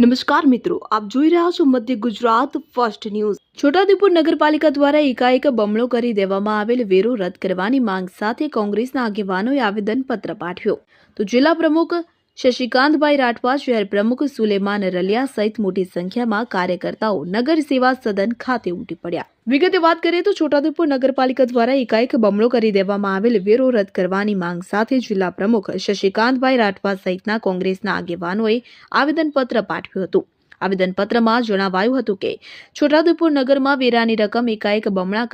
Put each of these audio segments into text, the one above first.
નમસ્કાર મિત્રો, આપ જોઈ રહ્યા છો મધ્ય ગુજરાત ફર્સ્ટ ન્યૂઝ। છોટાઉદેપુર નગરપાલિકા દ્વારા એકાએક બમણો કરી દેવામાં આવેલ વેરો રદ કરવાની માંગ સાથે કોંગ્રેસના આગેવાનોએ આવેદનપત્ર પાઠવ્યું। તો જિલ્લા પ્રમુખ શશિકાંતભાઈ રાઠવા, શહેર પ્રમુખ સુલેમાન રલિયા સહિત મોટી સંખ્યામાં કાર્યકર્તાઓ નગર સેવા સદન ખાતે ઉમટી પડ્યા। વિગતે વાત કરીએ તો છોટાઉદેપુર નગરપાલિકા દ્વારા એકાએક બમણો કરી દેવામાં આવેલ વેરો રદ કરવાની માંગ સાથે જિલ્લા પ્રમુખ શશિકાંતભાઈ રાઠવા સહિતના કોંગ્રેસના આગેવાનોએ આવેદનપત્ર પાઠવ્યું હતું। આવેદનપત્રમાં જણાવાયું હતું કે છોટાઉદેપુર નગરમાં વેરાની રકમ એકાએક બમણા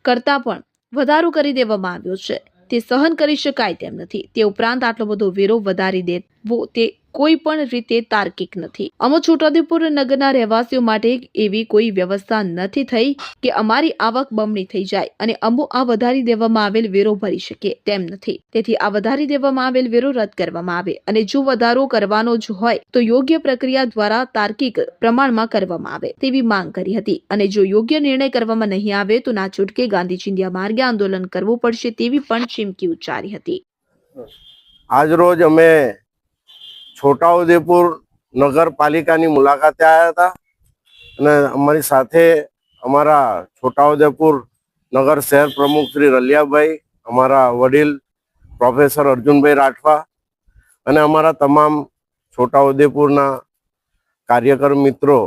કરતા પણ વધારો કરી દેવામાં આવ્યો છે, તે સહન કરી શકાય તેમ નથી। તે ઉપરાંત આટલો બધો વેરો વધારી દેવો તે કોઈ પણ રીતે તાર્કિક નથી। અમો છોટાઉદેપુર નગરના રહેવાસીઓ માટે એવી કોઈ વ્યવસ્થા નથી થઈ કે અમારી આવક બમણી થઈ જાય અને અમો આ વધારી દેવામાં આવેલ વેરો ભરી શકે તેમ નથી। તેથી આ વધારી દેવામાં આવેલ વેરો રદ કરવામાં આવે અને જો વધારો કરવાનો જ હોય તો યોગ્ય પ્રક્રિયા દ્વારા તાર્કિક પ્રમાણમાં કરવામાં આવે તેવી માંગ કરી હતી। અને જો યોગ્ય નિર્ણય કરવામાં નહીં આવે તો ના છૂટકે ગાંધી ચિંધ્યા માર્ગે આંદોલન કરવું પડશે તેવી પણ ચીમકી ઉચ્ચારી હતી। આજ રોજ અમે છોટાઉદેપુર નગરપાલિકાની મુલાકાતે આવ્યા હતા અને અમારી સાથે અમારા છોટાઉદેપુર નગર શહેર પ્રમુખ શ્રી રલિયાભાઈ, અમારા વડીલ પ્રોફેસર અર્જુનભાઈ રાઠવા અને અમારા તમામ છોટાઉદેપુરના કાર્યકર મિત્રો,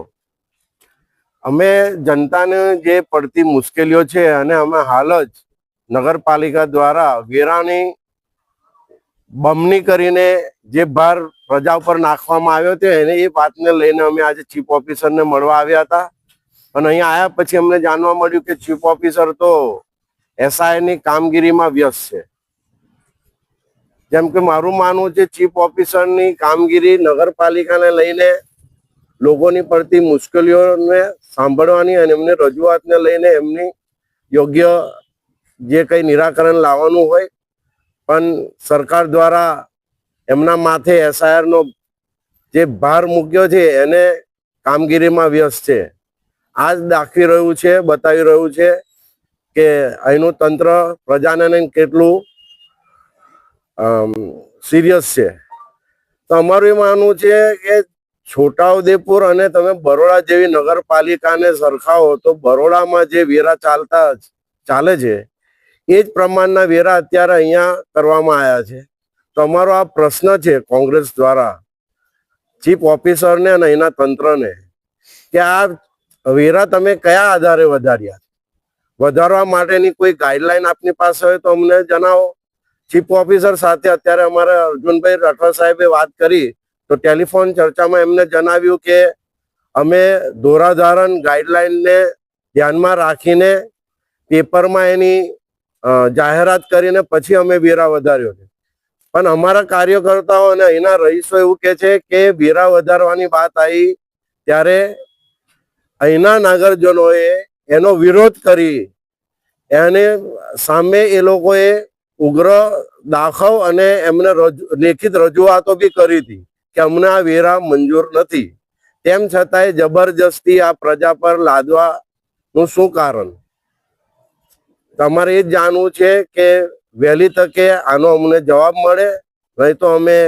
અમે જનતાને જે પડતી મુશ્કેલીઓ છે અને અમે હાલ જ નગરપાલિકા દ્વારા વેરાની બમણી કરીને જે ભાર પ્રજા ઉપર નાખવામાં આવ્યો હતો એને એ વાતને લઈને અમે આજે ચીફ ઓફિસરને મળવા આવ્યા હતા। અને અહીંયા આવ્યા પછી અમને જાણવા મળ્યું કે ચીફ ઓફિસર તો એસઆઈની કામગીરીમાં વ્યસ્ત છે। જેમ કે મારું માનવું છે, ચીફ ઓફિસરની કામગીરી નગરપાલિકાને લઈને લોકોની પડતી મુશ્કેલીઓને સાંભળવાની અને એમની રજૂઆતને લઈને એમની યોગ્ય જે કંઈ નિરાકરણ લાવવાનું હોય, પણ સરકાર દ્વારા એમના માથે એસઆઈઆરનો જે ભાર મૂક્યો છે એને કામગીરીમાં વ્યસ્ત છે। આ જ દાખવી રહ્યું છે, બતાવી રહ્યું છે કે અહીંનું તંત્ર પ્રજાને કેટલું સિરિયસ છે। તો અમારું એ માનવું છે કે છોટાઉદેપુર અને તમે બરોડા જેવી નગરપાલિકાને સરખાવો તો બરોડામાં જે વેરા ચાલે છે એ જ પ્રમાણના વેરા અત્યારે અહીંયા કરવામાં આવ્યા છે। તો અમારો આ પ્રશ્ન છે કોંગ્રેસ દ્વારા ચીફ ઓફિસરને અને અહીંના તંત્રને કે આ વેરા તમે કયા આધારે વધાર્યા, વધારવા માટેની કોઈ ગાઈડલાઈન આપની પાસે હોય તો અમને જણાવો। ચીફ ઓફિસર સાથે અત્યારે અમારા અર્જુનભાઈ રાઠવા સાહેબે વાત કરી તો ટેલિફોન ચર્ચામાં એમને જણાવ્યું કે અમે ધોરાધારણ ગાઈડલાઈનને ધ્યાનમાં રાખીને પેપરમાં એની જાહેરાત કરીને પછી અમે વેરા વધાર્યો છે। પણ અમારા કાર્યકર્તાઓ અને અહીંના રહીશો એવું કે છે કે વેરા વધારવાની વાત આવી ત્યારે અહીંના નાગરજનોએ એનો વિરોધ કરી એને સામે એ લોકોએ ઉગ્ર દાખવ અને એમને લેખિત રજૂઆતો બી કરી હતી કે અમને આ વેરા મંજૂર નથી। તેમ છતાંય જબરજસ્તી આ પ્રજા પર લાદવાનું શું કારણ? તમારે એ જ જાણવું છે કે વહેલી તકે આનો અમને જવાબ મળે, નહીં તો અમે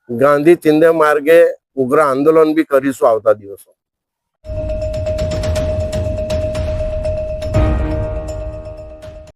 ગાંધી ચિંધ્યા માર્ગે ઉગ્ર આંદોલન બી કરીશું આવતા દિવસો।